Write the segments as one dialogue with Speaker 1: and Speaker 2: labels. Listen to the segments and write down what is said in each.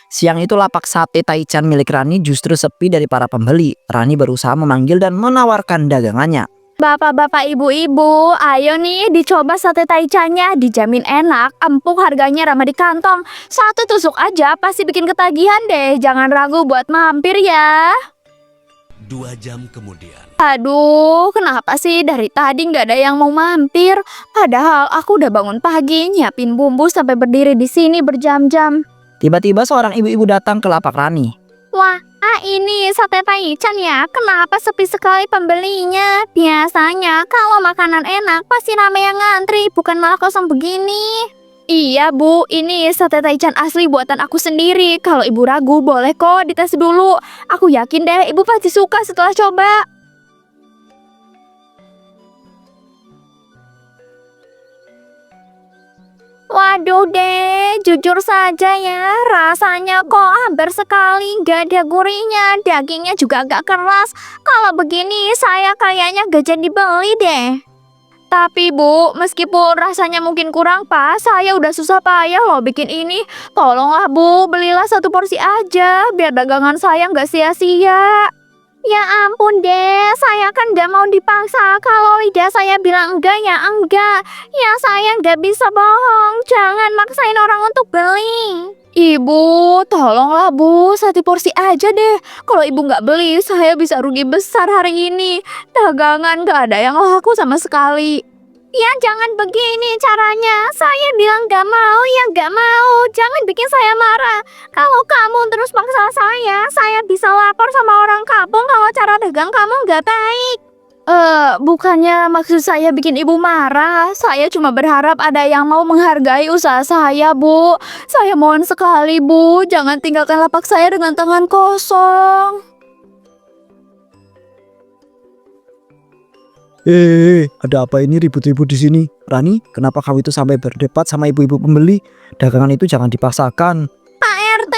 Speaker 1: Siang itu lapak sate Taichan milik Rani justru sepi dari para pembeli. Rani berusaha memanggil dan menawarkan dagangannya.
Speaker 2: Bapak-bapak, ibu-ibu, ayo nih dicoba sate taichannya, dijamin enak, empuk, harganya ramah di kantong. Satu tusuk aja pasti bikin ketagihan deh, jangan ragu buat mampir ya.
Speaker 3: 2 jam kemudian.
Speaker 2: Aduh, kenapa sih dari tadi nggak ada yang mau mampir? Padahal aku udah bangun pagi, nyiapin bumbu sampai berdiri di sini berjam-jam.
Speaker 1: Tiba-tiba seorang ibu-ibu datang ke lapak Rani.
Speaker 2: Wah, ini sate taichan ya. Kenapa sepi sekali pembelinya? Biasanya kalau makanan enak pasti ramai yang ngantri, bukan malah kosong begini. Iya bu, ini sate taichan asli buatan aku sendiri. Kalau ibu ragu boleh kok dites dulu. Aku yakin deh ibu pasti suka setelah coba. Waduh deh, jujur saja ya, rasanya kok hampir sekali gak ada gurihnya, dagingnya juga agak keras. Kalau begini saya kayaknya gak jadi beli deh. Tapi bu, meskipun rasanya mungkin kurang pas, saya udah susah payah loh bikin ini. Tolonglah bu, belilah satu porsi aja, biar dagangan saya gak sia-sia. Ya ampun deh, saya kan gak mau dipaksa. Kalau lidah saya bilang enggak ya enggak. Ya saya gak bisa bohong. Jangan maksain orang untuk beli. Ibu, tolonglah bu, satu porsi aja deh. Kalau ibu gak beli, saya bisa rugi besar hari ini. Dagangan gak ada yang laku sama sekali. Ya jangan begini caranya. Saya bilang gak mau ya gak mau. Jangan bikin saya marah. Kalau kamu terus paksa saya bisa lapor sama orang kampung kalau cara dagang kamu gak baik. Bukannya maksud saya bikin ibu marah. Saya cuma berharap ada yang mau menghargai usaha saya, Bu. Saya mohon sekali, Bu, jangan tinggalkan lapak saya dengan tangan kosong.
Speaker 1: Ada apa ini ribut-ribut di sini? Rani, kenapa kamu itu sampai berdebat sama ibu-ibu pembeli? Dagangan itu jangan dipaksakan.
Speaker 2: Pak RT,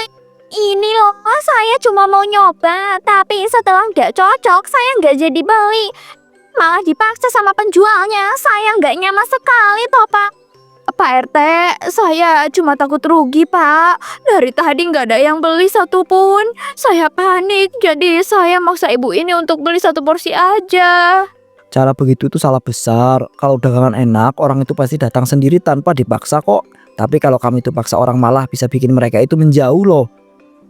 Speaker 2: ini loh, saya cuma mau nyoba, tapi setelah nggak cocok, saya nggak jadi beli. Malah dipaksa sama penjualnya, saya nggak nyaman sekali toh, Pak. Pak RT, saya cuma takut rugi, Pak. Dari tadi nggak ada yang beli satupun. Saya panik, jadi saya maksa ibu ini untuk beli satu porsi aja.
Speaker 1: Cara begitu itu salah besar. Kalau dagangan enak, orang itu pasti datang sendiri tanpa dipaksa kok. Tapi kalau kamu itu paksa orang malah bisa bikin mereka itu menjauh loh.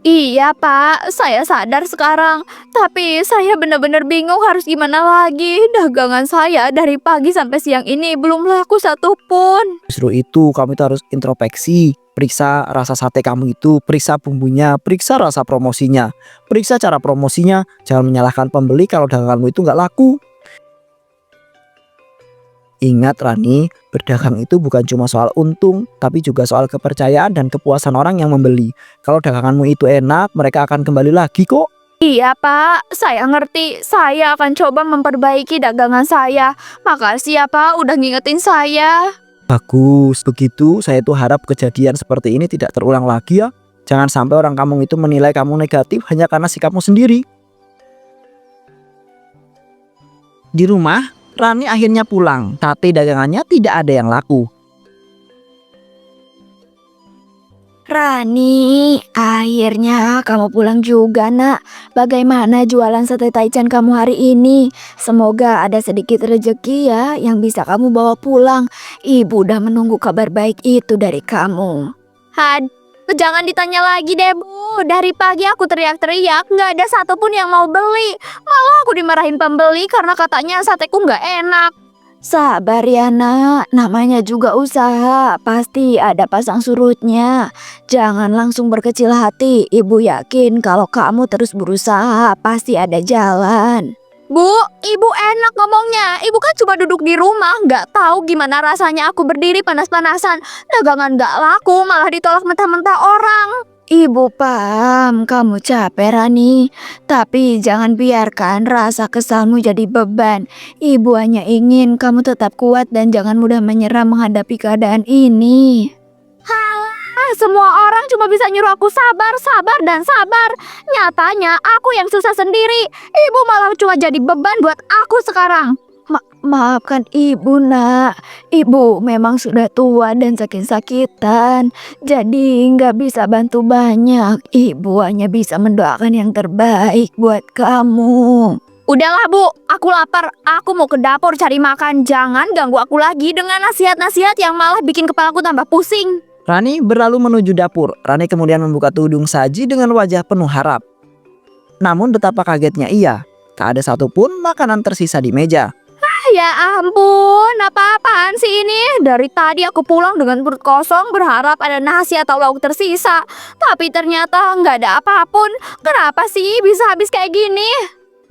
Speaker 2: Iya Pak, saya sadar sekarang. Tapi saya benar-benar bingung harus gimana lagi. Dagangan saya dari pagi sampai siang ini belum laku satupun.
Speaker 1: Justru itu kamu itu harus introspeksi. Periksa rasa sate kamu itu, periksa bumbunya, periksa rasa promosinya, periksa cara promosinya. Jangan menyalahkan pembeli kalau daganganmu itu nggak laku. Ingat Rani, berdagang itu bukan cuma soal untung, tapi juga soal kepercayaan dan kepuasan orang yang membeli. Kalau daganganmu itu enak, mereka akan kembali lagi kok.
Speaker 2: Iya Pak, saya ngerti. Saya akan coba memperbaiki dagangan saya. Makasih ya Pak udah ngingetin saya.
Speaker 1: Bagus, begitu saya tuh harap kejadian seperti ini tidak terulang lagi ya. Jangan sampai orang kampung itu menilai kamu negatif hanya karena sikapmu sendiri. Di rumah, Rani akhirnya pulang. Sate dagangannya tidak ada yang laku.
Speaker 2: Rani, akhirnya kamu pulang juga nak. Bagaimana jualan sate taichan kamu hari ini? Semoga ada sedikit rezeki ya yang bisa kamu bawa pulang. Ibu udah menunggu kabar baik itu dari kamu. Jangan ditanya lagi deh Bu. Dari pagi aku teriak-teriak, nggak ada satupun yang mau beli. Malah aku dimarahin pembeli karena katanya sateku nggak enak. Sabar ya nak, namanya juga usaha, pasti ada pasang surutnya. Jangan langsung berkecil hati, ibu yakin kalau kamu terus berusaha pasti ada jalan. Bu, ibu enak ngomongnya. Ibu kan cuma duduk di rumah, nggak tahu gimana rasanya aku berdiri panas-panasan. Dagangan nggak laku, malah ditolak mentah-mentah orang. Ibu paham kamu capek Rani, tapi jangan biarkan rasa kesalmu jadi beban. Ibu hanya ingin kamu tetap kuat dan jangan mudah menyerah menghadapi keadaan ini. Semua orang cuma bisa nyuruh aku sabar, sabar, dan sabar. Nyatanya aku yang susah sendiri. Ibu malah cuma jadi beban buat aku sekarang. Maafkan ibu, nak. Ibu memang sudah tua dan sakit-sakitan, jadi nggak bisa bantu banyak. Ibu hanya bisa mendoakan yang terbaik buat kamu. Udahlah bu, aku lapar. Aku mau ke dapur cari makan. Jangan ganggu aku lagi dengan nasihat-nasihat yang malah bikin kepalaku tambah pusing.
Speaker 1: Rani berlalu menuju dapur. Rani kemudian membuka tudung saji dengan wajah penuh harap. Namun betapa kagetnya ia, tak ada satupun makanan tersisa di meja.
Speaker 2: Ya ampun, apa-apaan sih ini? Dari tadi aku pulang dengan perut kosong berharap ada nasi atau lauk tersisa. Tapi ternyata nggak ada apapun. Kenapa sih bisa habis kayak gini?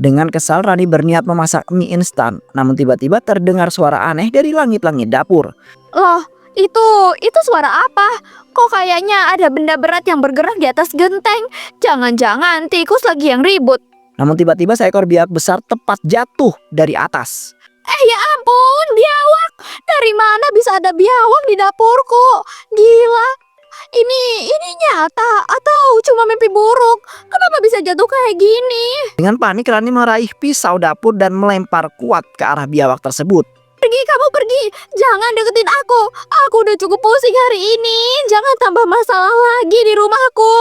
Speaker 1: Dengan kesal Rani berniat memasak mie instan. Namun tiba-tiba terdengar suara aneh dari langit-langit dapur.
Speaker 2: Loh, itu suara apa? Kok kayaknya ada benda berat yang bergerak di atas genteng? Jangan-jangan tikus lagi yang ribut.
Speaker 1: Namun tiba-tiba seekor biawak besar tepat jatuh dari atas.
Speaker 2: Ya ampun, biawak. Dari mana bisa ada biawak di dapurku? Gila. Ini nyata atau cuma mimpi buruk? Kenapa bisa jatuh kayak gini?
Speaker 1: Dengan panik Rani meraih pisau dapur dan melempar kuat ke arah biawak tersebut.
Speaker 2: Pergi, kamu pergi. Jangan deketin aku. Aku udah cukup pusing hari ini. Jangan tambah masalah lagi di rumahku.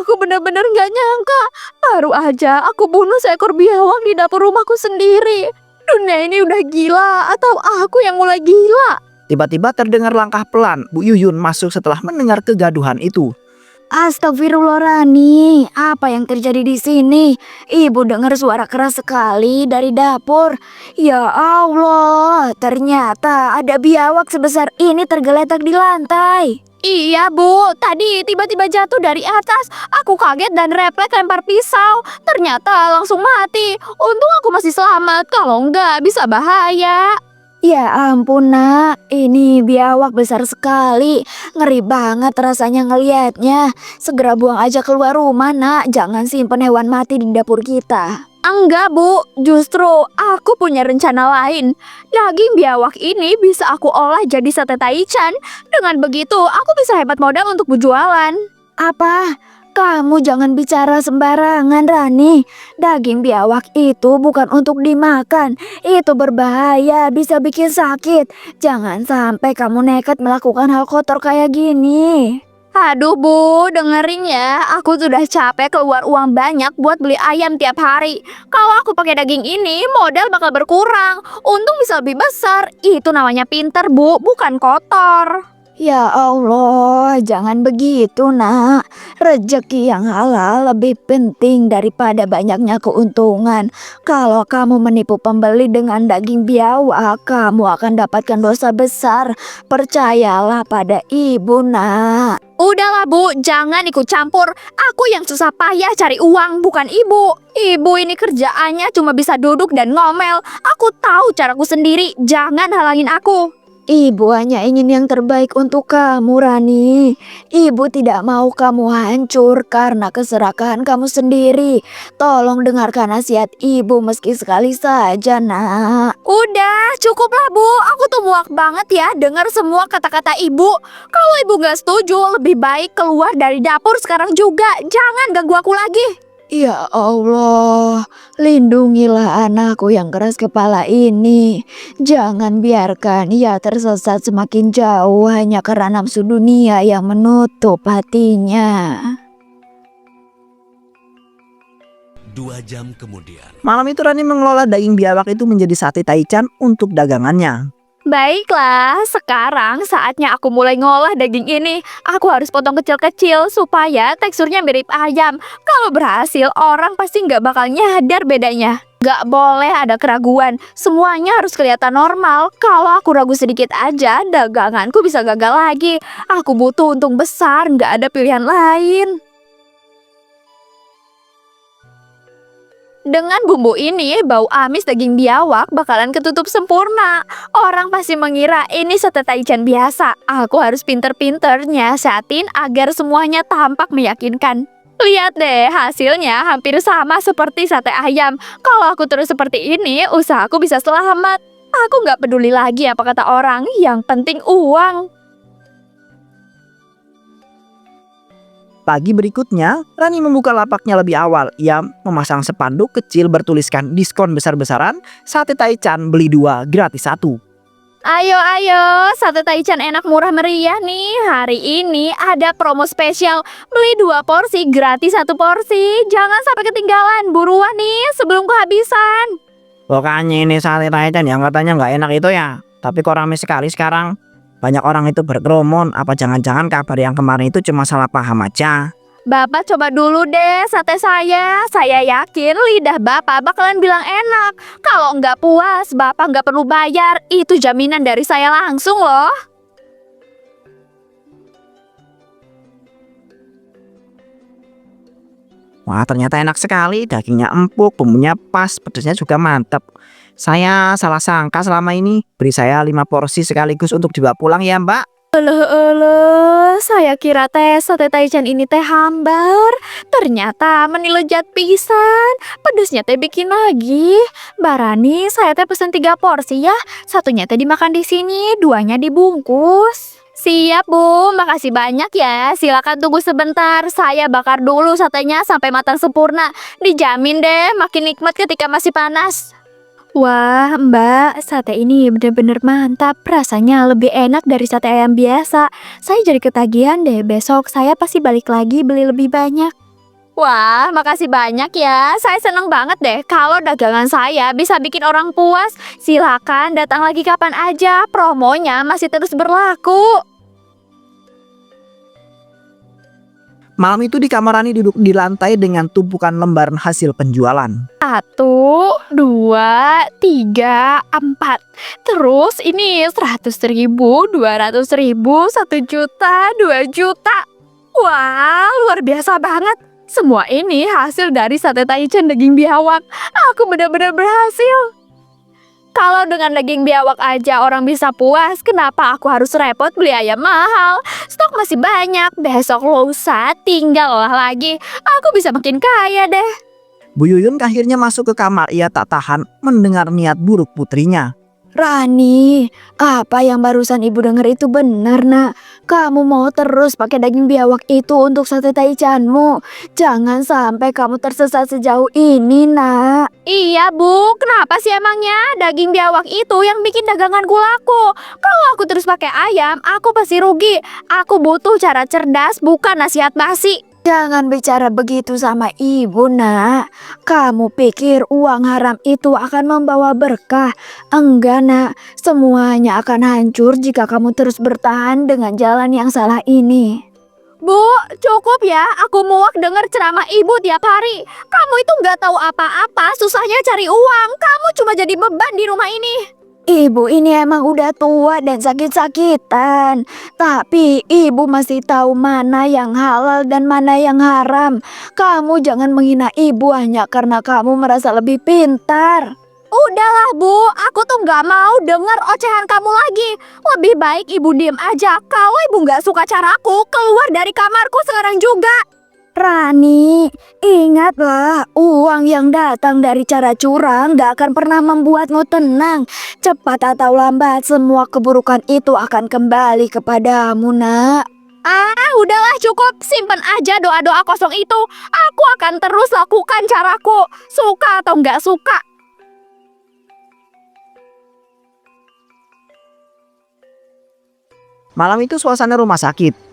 Speaker 2: Aku benar-benar gak nyangka. Baru aja aku bunuh seekor biawak di dapur rumahku sendiri. Dunia ini udah gila atau aku yang mulai gila?
Speaker 1: Tiba-tiba terdengar langkah pelan. Bu Yuyun masuk setelah mendengar kegaduhan itu.
Speaker 2: Astagfirullah Rani, apa yang terjadi di sini? Ibu dengar suara keras sekali dari dapur. Ya Allah, ternyata ada biawak sebesar ini tergeletak di lantai. Iya bu, tadi tiba-tiba jatuh dari atas. Aku kaget dan refleks lempar pisau. Ternyata langsung mati. Untung aku masih selamat, kalau enggak bisa bahaya. Ya ampun nak, ini biawak besar sekali. Ngeri banget rasanya ngelihatnya. Segera buang aja keluar rumah nak, jangan simpen hewan mati di dapur kita. Enggak bu, justru aku punya rencana lain. Daging biawak ini bisa aku olah jadi sate taichan. Dengan begitu aku bisa hemat modal untuk berjualan. Apa? Kamu jangan bicara sembarangan Rani. Daging biawak itu bukan untuk dimakan. Itu berbahaya, bisa bikin sakit. Jangan sampai kamu nekat melakukan hal kotor kayak gini. Aduh bu, dengerin ya. Aku sudah capek keluar uang banyak buat beli ayam tiap hari. Kalau aku pakai daging ini, modal bakal berkurang. Untung bisa lebih besar. Itu namanya pinter bu, bukan kotor. Ya Allah, jangan begitu nak. Rezeki yang halal lebih penting daripada banyaknya keuntungan. Kalau kamu menipu pembeli dengan daging biawak, kamu akan dapatkan dosa besar. Percayalah pada ibu nak. Udahlah bu, jangan ikut campur. Aku yang susah payah cari uang, bukan ibu. Ibu ini kerjaannya cuma bisa duduk dan ngomel. Aku tahu caraku sendiri, jangan halangin aku. Ibu hanya ingin yang terbaik untuk kamu Rani. Ibu tidak mau kamu hancur karena keserakahan kamu sendiri. Tolong dengarkan nasihat ibu meski sekali saja nak. Udah cukuplah bu, aku tuh muak banget ya dengar semua kata-kata ibu. Kalau ibu gak setuju, lebih baik keluar dari dapur sekarang juga. Jangan ganggu aku lagi. Ya Allah, lindungilah anakku yang keras kepala ini. Jangan biarkan ia tersesat semakin jauh hanya karena nafsu dunia yang menutup hatinya.
Speaker 3: 2 jam kemudian.
Speaker 1: Malam itu Rani mengelola daging biawak itu menjadi sate taichan untuk dagangannya.
Speaker 2: Baiklah, sekarang saatnya aku mulai ngolah daging ini. Aku harus potong kecil-kecil supaya teksturnya mirip ayam. Kalau berhasil, orang pasti nggak bakal nyadar bedanya. Nggak boleh ada keraguan, semuanya harus kelihatan normal. Kalau aku ragu sedikit aja, daganganku bisa gagal lagi. Aku butuh untung besar, nggak ada pilihan lain. Dengan bumbu ini, bau amis daging biawak bakalan ketutup sempurna. Orang pasti mengira ini sate taichan biasa. Aku harus pinter-pinter nyiasatin agar semuanya tampak meyakinkan. Lihat deh, hasilnya hampir sama seperti sate ayam. Kalau aku terus seperti ini, usahaku bisa selamat. Aku nggak peduli lagi apa kata orang, yang penting uang.
Speaker 1: Pagi berikutnya, Rani membuka lapaknya lebih awal. Ia memasang spanduk kecil bertuliskan diskon besar-besaran, sate Taichan beli 2 gratis 1.
Speaker 2: Ayo, sate Taichan enak murah meriah nih. Hari ini ada promo spesial, beli 2 porsi gratis 1 porsi. Jangan sampai ketinggalan, buruan nih sebelum kehabisan.
Speaker 1: Pokoknya ini sate Taichan yang katanya nggak enak itu ya. Tapi kok rame sekali sekarang. Banyak orang itu berkerumun. Apa jangan-jangan kabar yang kemarin itu cuma salah paham aja?
Speaker 2: Bapak coba dulu deh sate saya. Saya yakin lidah Bapak bakalan bilang enak. Kalau nggak puas, Bapak nggak perlu bayar. Itu jaminan dari saya langsung loh.
Speaker 1: Wah, ternyata enak sekali. Dagingnya empuk, bumbunya pas, pedasnya juga mantap. Saya salah sangka selama ini. Beri saya 5 porsi sekaligus untuk dibawa pulang ya, Mbak.
Speaker 2: Saya kira teh sate Taichan ini teh hambar. Ternyata menilejat pisan. Pedesnya teh bikin lagi. Barani, saya teh pesen 3 porsi ya. Satunya teh dimakan di sini, 2-nya dibungkus. Siap Bu, makasih banyak ya. Silakan tunggu sebentar. Saya bakar dulu satenya sampai matang sempurna. Dijamin deh makin nikmat ketika masih panas. Wah Mbak, sate ini bener-bener mantap. Rasanya lebih enak dari sate ayam biasa. Saya jadi ketagihan deh. Besok saya pasti balik lagi beli lebih banyak. Wah, makasih banyak ya. Saya seneng banget deh kalau dagangan saya bisa bikin orang puas. Silakan datang lagi kapan aja. Promonya masih terus berlaku.
Speaker 1: Malam itu di kamar Rani duduk di lantai dengan tumpukan lembaran hasil penjualan.
Speaker 2: 1, 2, 3, 4. Terus ini 100.000, 200.000, 1 juta, 2 juta. Wah, luar biasa banget. Semua ini hasil dari sate Taichan daging biawak. Aku benar-benar berhasil. Kalau dengan daging biawak aja orang bisa puas, kenapa aku harus repot beli ayam mahal? Stok masih banyak, besok lusa tinggal olah lagi. Aku bisa makin kaya deh.
Speaker 1: Bu Yuyun akhirnya masuk ke kamar. Ia tak tahan mendengar niat buruk putrinya.
Speaker 2: Rani, apa yang barusan ibu dengar itu benar nak. Kamu mau terus pakai daging biawak itu untuk sate Taichanmu. Jangan sampai kamu tersesat sejauh ini nak. Iya Bu, kenapa sih emangnya? Daging biawak itu yang bikin daganganku laku. Kalau aku terus pakai ayam, aku pasti rugi. Aku butuh cara cerdas, bukan nasihat basi. Jangan bicara begitu sama ibu nak. Kamu pikir uang haram itu akan membawa berkah? Enggak nak, semuanya akan hancur jika kamu terus bertahan dengan jalan yang salah ini. Bu, cukup ya. Aku muak dengar ceramah ibu tiap hari. Kamu itu nggak tahu apa-apa, susahnya cari uang. Kamu cuma jadi beban di rumah ini. Ibu ini emang udah tua dan sakit-sakitan. Tapi ibu masih tahu mana yang halal dan mana yang haram. Kamu jangan menghina ibu hanya karena kamu merasa lebih pintar. Udahlah Bu, aku tuh gak mau dengar ocehan kamu lagi. Lebih baik ibu diem aja. Kalau ibu gak suka caraku, keluar dari kamarku sekarang juga. Rani, ingatlah, uang yang datang dari cara curang gak akan pernah membuatmu tenang. Cepat atau lambat, semua keburukan itu akan kembali kepadamu, nak. Udahlah cukup, simpen aja doa-doa kosong itu. Aku akan terus lakukan caraku, suka atau gak suka.
Speaker 1: Malam itu suasana rumah sakit.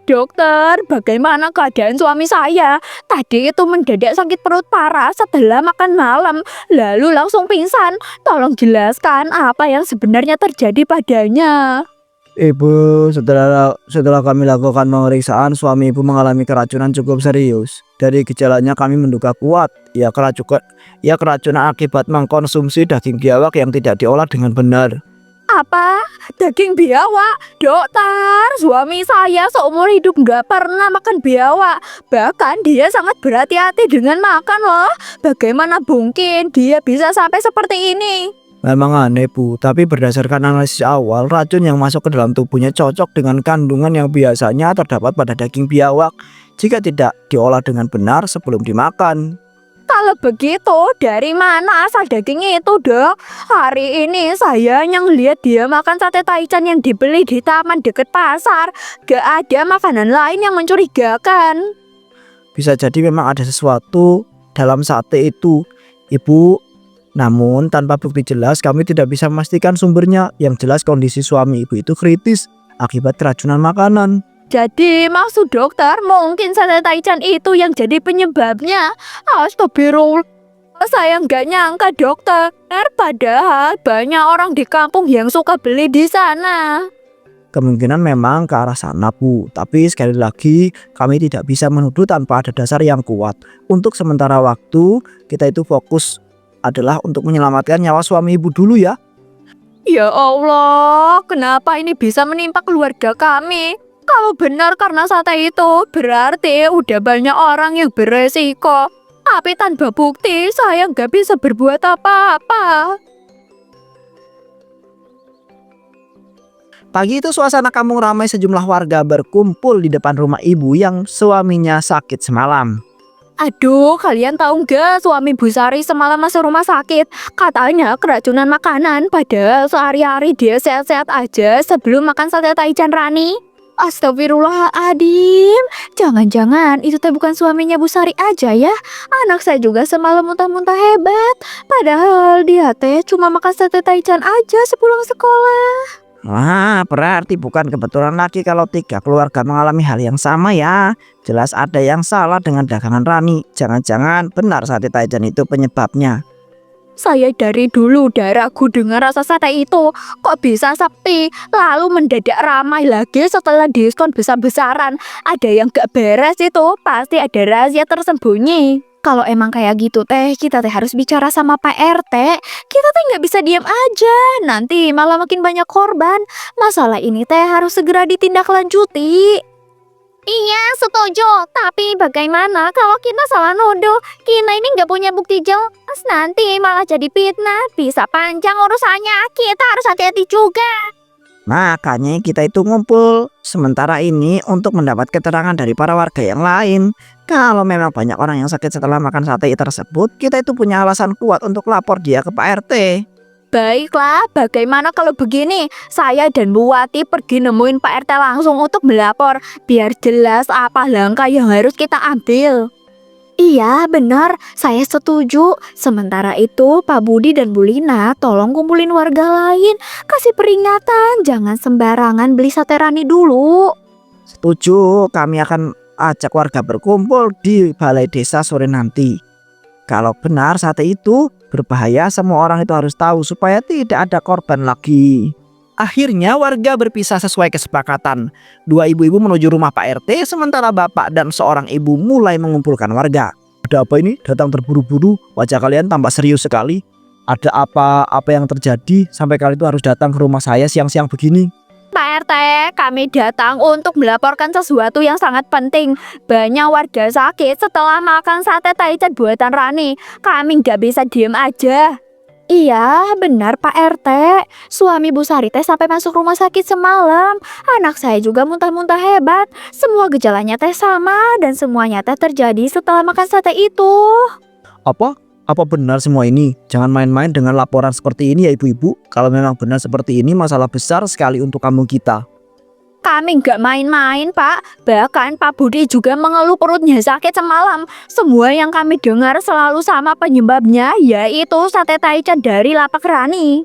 Speaker 2: Dokter, bagaimana keadaan suami saya? Tadi itu mendadak sakit perut parah setelah makan malam, lalu langsung pingsan. Tolong jelaskan apa yang sebenarnya terjadi padanya.
Speaker 1: Ibu, setelah kami lakukan pemeriksaan, suami ibu mengalami keracunan cukup serius. Dari gejalanya kami menduga kuat. Ia keracunan akibat mengkonsumsi daging biawak yang tidak diolah dengan benar.
Speaker 2: Apa? Daging biawak? Dokter, suami saya seumur hidup nggak pernah makan biawak. Bahkan dia sangat berhati-hati dengan makan loh. Bagaimana mungkin dia bisa sampai seperti ini?
Speaker 1: Memang aneh Bu, tapi berdasarkan analisis awal, racun yang masuk ke dalam tubuhnya cocok dengan kandungan yang biasanya terdapat pada daging biawak jika tidak diolah dengan benar sebelum dimakan.
Speaker 2: Kalau begitu, dari mana asal daging itu, Dok? Hari ini saya yang lihat dia makan sate taichan yang dibeli di taman dekat pasar. Gak ada makanan lain yang mencurigakan.
Speaker 1: Bisa jadi memang ada sesuatu dalam sate itu, Ibu. Namun tanpa bukti jelas kami tidak bisa memastikan sumbernya. Yang jelas kondisi suami Ibu itu kritis akibat keracunan makanan.
Speaker 2: Jadi maksud dokter mungkin sate taichan itu yang jadi penyebabnya. Astagfirullah. Saya nggak nyangka dokter. Padahal banyak orang di kampung yang suka beli di sana.
Speaker 1: Kemungkinan memang ke arah sana, Bu. Tapi sekali lagi kami tidak bisa menuduh tanpa ada dasar yang kuat. Untuk sementara waktu kita itu fokus adalah untuk menyelamatkan nyawa suami Ibu dulu ya.
Speaker 2: Ya Allah, kenapa ini bisa menimpa keluarga kami? Kalau benar karena sate itu, berarti udah banyak orang yang beresiko. Tapi tanpa bukti, saya nggak bisa berbuat apa-apa.
Speaker 1: Pagi itu suasana kampung ramai, sejumlah warga berkumpul di depan rumah ibu yang suaminya sakit semalam.
Speaker 2: Aduh, kalian tahu nggak suami Bu Sari semalam masuk rumah sakit? Katanya keracunan makanan, padahal sehari-hari dia sehat-sehat aja sebelum makan sate taichan Rani. Astagfirullahaladzim, jangan-jangan itu teh bukan suaminya Bu Sari aja ya? Anak saya juga semalam muntah-muntah hebat, padahal dia teh cuma makan sate taichan aja sepulang sekolah.
Speaker 1: Wah, berarti bukan kebetulan lagi kalau 3 keluarga mengalami hal yang sama ya. Jelas ada yang salah dengan dagangan Rani. Jangan-jangan benar sate taichan itu penyebabnya.
Speaker 2: Saya dari dulu udah ragu dengan rasa sate itu. Kok bisa sepi, lalu mendadak ramai lagi setelah diskon besar-besaran. Ada yang gak beres itu, pasti ada rahasia tersembunyi. Kalau emang kayak gitu teh, kita teh harus bicara sama Pak RT. Kita teh nggak bisa diam aja, nanti malah makin banyak korban. Masalah ini teh harus segera ditindaklanjuti. Iya, setuju. Tapi bagaimana kalau kita salah nuduh? Kita ini nggak punya bukti jelas, nanti malah jadi fitnah. Bisa panjang urusannya, kita harus hati-hati juga.
Speaker 1: Makanya kita itu ngumpul sementara ini untuk mendapat keterangan dari para warga yang lain. Kalau memang banyak orang yang sakit setelah makan sate tersebut, kita itu punya alasan kuat untuk lapor dia ke Pak RT.
Speaker 2: Baiklah, bagaimana kalau begini? Saya dan Bu Wati pergi nemuin Pak RT langsung untuk melapor, biar jelas apa langkah yang harus kita ambil. Iya, benar. Saya setuju. Sementara itu, Pak Budi dan Bu Lina tolong kumpulin warga lain. Kasih peringatan, jangan sembarangan beli sate Rani dulu.
Speaker 1: Setuju, kami akan ajak warga berkumpul di balai desa sore nanti. Kalau benar sate itu berbahaya, semua orang itu harus tahu supaya tidak ada korban lagi. Akhirnya warga berpisah sesuai kesepakatan. 2 ibu-ibu menuju rumah Pak RT, sementara bapak dan seorang ibu mulai mengumpulkan warga. Ada apa ini? Datang terburu-buru, wajah kalian tampak serius sekali. Ada apa yang terjadi sampai kalian itu harus datang ke rumah saya siang-siang begini?
Speaker 2: Pak RT, kami datang untuk melaporkan sesuatu yang sangat penting. Banyak warga sakit setelah makan sate taichan buatan Rani. Kami nggak bisa diem aja. Iya, benar Pak RT. Suami Bu Sari teh sampai masuk rumah sakit semalam. Anak saya juga muntah-muntah hebat. Semua gejalanya teh sama dan semuanya teh terjadi setelah makan sate itu.
Speaker 1: Apa benar semua ini? Jangan main-main dengan laporan seperti ini ya ibu-ibu. Kalau memang benar seperti ini, masalah besar sekali untuk kampung kita.
Speaker 2: Kami nggak main-main, Pak. Bahkan Pak Budi juga mengeluh perutnya sakit semalam. Semua yang kami dengar selalu sama penyebabnya, yaitu sate taichan dari lapak Rani.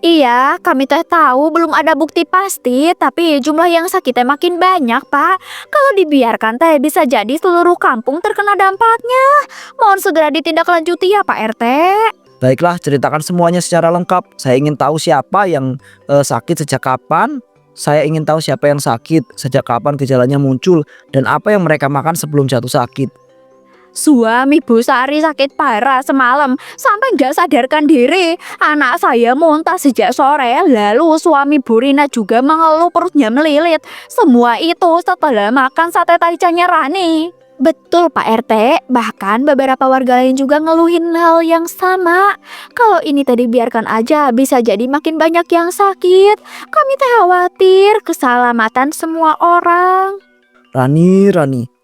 Speaker 2: Iya, kami teh tahu belum ada bukti pasti, tapi jumlah yang sakitnya makin banyak, Pak. Kalau dibiarkan teh bisa jadi seluruh kampung terkena dampaknya. Mohon segera ditindaklanjuti ya, Pak RT.
Speaker 1: Baiklah, ceritakan semuanya secara lengkap. Saya ingin tahu siapa yang sakit sejak kapan. Saya ingin tahu siapa yang sakit, sejak kapan gejalanya muncul, dan apa yang mereka makan sebelum jatuh sakit.
Speaker 2: Suami Bu Sari sakit parah semalam sampai nggak sadarkan diri. Anak saya muntah sejak sore, lalu suami Bu Rina juga mengeluh perutnya melilit. Semua itu setelah makan sate taichannya Rani. Betul Pak RT, bahkan beberapa warga lain juga ngeluhin hal yang sama. Kalau ini tadi biarkan aja, bisa jadi makin banyak yang sakit. Kami teh khawatir keselamatan semua orang.
Speaker 1: Rani,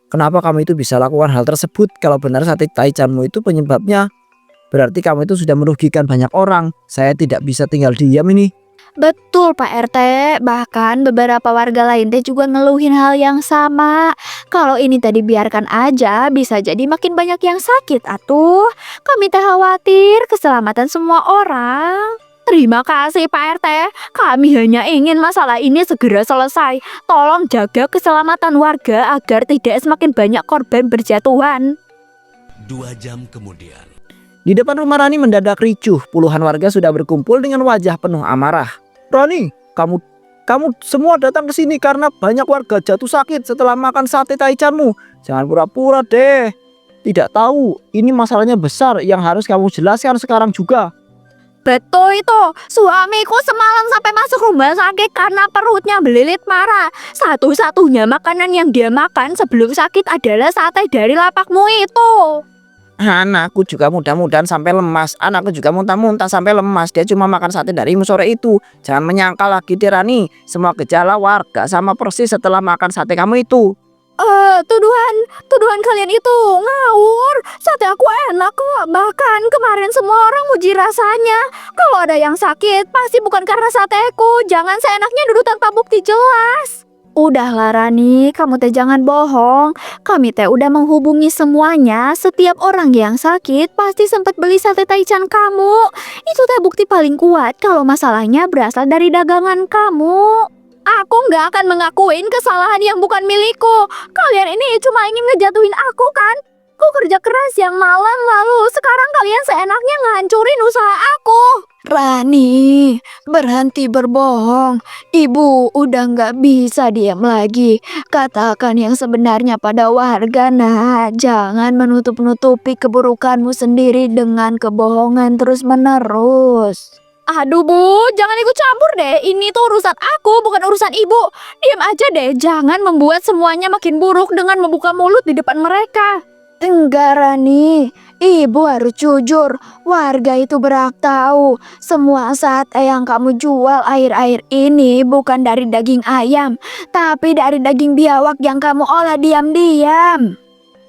Speaker 1: Kenapa kamu itu bisa lakukan hal tersebut? Kalau benar sate taichanmu itu penyebabnya, berarti kamu itu sudah merugikan banyak orang. Saya tidak bisa tinggal diam ini.
Speaker 2: Betul Pak RT, bahkan beberapa warga lain teh juga ngeluhin hal yang sama. Kalau ini tadi biarkan aja, bisa jadi makin banyak yang sakit atuh. Kami teh khawatir keselamatan semua orang. Terima kasih Pak RT, kami hanya ingin masalah ini segera selesai. Tolong jaga keselamatan warga agar tidak semakin banyak korban berjatuhan.
Speaker 3: 2 jam kemudian.
Speaker 1: Di depan rumah Rani mendadak ricuh. Puluhan warga sudah berkumpul dengan wajah penuh amarah. Rani, kamu semua datang ke sini karena banyak warga jatuh sakit setelah makan sate taichanmu. Jangan pura-pura deh. Tidak tahu, ini masalahnya besar yang harus kamu jelaskan sekarang juga.
Speaker 2: Betul itu, suamiku semalam sampai masuk rumah sakit karena perutnya melilit marah. Satu-satunya makanan yang dia makan sebelum sakit adalah sate dari lapakmu itu.
Speaker 1: Anakku juga mudah-mudahan sampai lemas. Anakku juga muntah-muntah sampai lemas. Dia cuma makan sate darimu sore itu. Jangan menyangka lagi deh Rani. Semua gejala warga sama persis setelah makan sate kamu itu.
Speaker 2: Tuduhan kalian itu ngawur. Sate aku enak kok. Bahkan kemarin semua orang muji rasanya. Kalau ada yang sakit, pasti bukan karena sateku. Jangan seenaknya duduk tanpa bukti jelas. Udahlah Rani, kamu teh jangan bohong. Kami teh udah menghubungi semuanya. Setiap orang yang sakit pasti sempat beli sate taichan kamu. Itu teh bukti paling kuat kalau masalahnya berasal dari dagangan kamu. Aku nggak akan mengakuin kesalahan yang bukan milikku. Kalian ini cuma ingin ngejatuhin aku kan? Aku kerja keras yang malam lalu sekarang kalian seenaknya ngancurin usaha aku. Rani, berhenti berbohong. Ibu udah nggak bisa diam lagi. Katakan yang sebenarnya pada warga, nah. Jangan menutup-nutupi keburukanmu sendiri dengan kebohongan terus-menerus. Aduh Bu, jangan ikut campur deh. Ini tuh urusan aku, bukan urusan ibu. Diam aja deh, jangan membuat semuanya makin buruk dengan membuka mulut di depan mereka. Enggak Rani, ibu harus jujur. Warga itu berhak tahu. Semua sate yang kamu jual akhir-akhir ini bukan dari daging ayam, tapi dari daging biawak yang kamu olah diam-diam.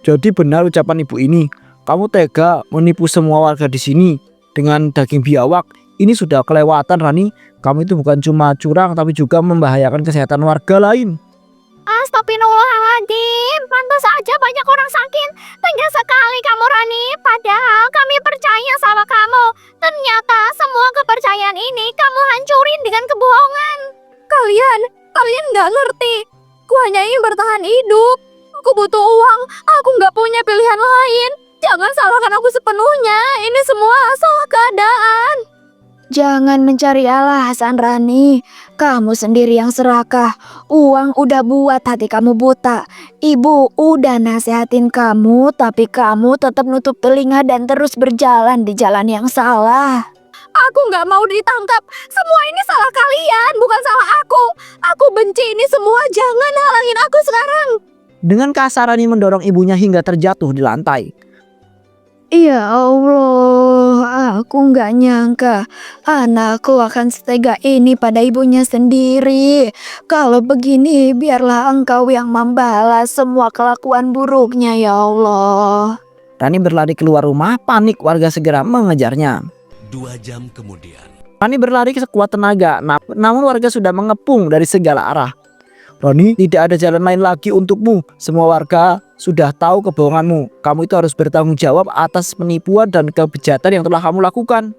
Speaker 1: Jadi benar ucapan ibu ini. Kamu tega menipu semua warga di sini dengan daging biawak. Ini sudah kelewatan Rani. Kamu itu bukan cuma curang tapi juga membahayakan kesehatan warga lain.
Speaker 2: Astagfirullahaladzim, pantas aja banyak orang sakit. Tega sekali kamu Rani, padahal kami percaya sama kamu. Ternyata semua kepercayaan ini kamu hancurin dengan kebohongan. Kalian gak ngerti. Aku hanya ingin bertahan hidup. Aku butuh uang, aku gak punya pilihan lain. Jangan salahkan aku sepenuhnya, ini semua salah keadaan. Jangan mencari alasan Rani. Kamu sendiri yang serakah. Uang udah buat hati kamu buta. Ibu udah nasehatin kamu, tapi kamu tetap nutup telinga dan terus berjalan di jalan yang salah. Aku gak mau ditangkap. Semua ini salah kalian, bukan salah aku. Aku benci ini semua. Jangan halangin aku sekarang.
Speaker 1: Dengan kasar Rani mendorong ibunya hingga terjatuh di lantai.
Speaker 2: Ya Allah, aku nggak nyangka anakku akan setega ini pada ibunya sendiri. Kalau begini, biarlah engkau yang membalas semua kelakuan buruknya ya Allah.
Speaker 1: Rani berlari keluar rumah, panik warga segera mengejarnya.
Speaker 3: 2 jam kemudian.
Speaker 1: Rani berlari sekuat tenaga, namun warga sudah mengepung dari segala arah. Rani, tidak ada jalan lain lagi untukmu. Semua warga sudah tahu kebohonganmu. Kamu itu harus bertanggung jawab atas penipuan dan kebejatan yang telah kamu lakukan.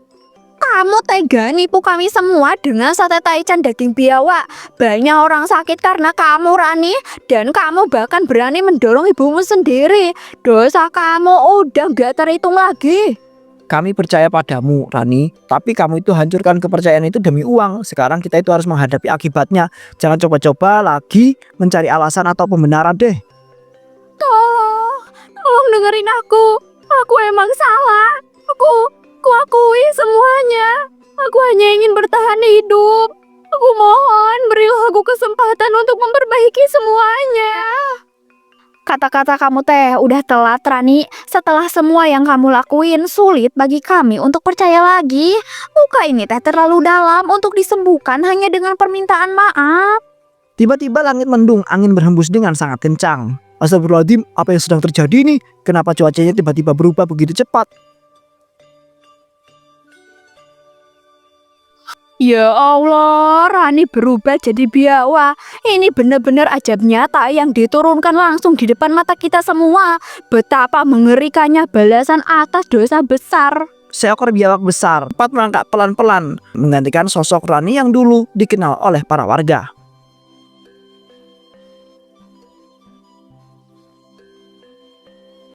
Speaker 2: Kamu tega nipu kami semua dengan sate taichan daging biawak. Banyak orang sakit karena kamu Rani. Dan kamu bahkan berani mendorong ibumu sendiri. Dosa kamu udah gak terhitung lagi.
Speaker 1: Kami percaya padamu Rani, tapi kamu itu hancurkan kepercayaan itu demi uang. Sekarang kita itu harus menghadapi akibatnya. Jangan coba-coba lagi mencari alasan atau pembenaran deh.
Speaker 2: Tolong dengerin aku. Aku emang salah. Aku akui semuanya. Aku hanya ingin bertahan hidup. Aku mohon berilah aku kesempatan untuk memperbaiki semuanya. Kata-kata kamu teh udah telat Rani. Setelah semua yang kamu lakuin, sulit bagi kami untuk percaya lagi. Luka ini teh terlalu dalam untuk disembuhkan hanya dengan permintaan maaf.
Speaker 1: Tiba-tiba langit mendung, angin berhembus dengan sangat kencang. Astagfirullahaladzim, apa yang sedang terjadi nih? Kenapa cuacanya tiba-tiba berubah begitu cepat?
Speaker 4: Ya Allah, Rani berubah jadi biawak. Ini benar-benar ajaib nyata yang diturunkan langsung di depan mata kita semua. Betapa mengerikannya balasan atas dosa besar.
Speaker 1: Seekor biawak besar cepat merangkak pelan-pelan menggantikan sosok Rani yang dulu dikenal oleh para warga.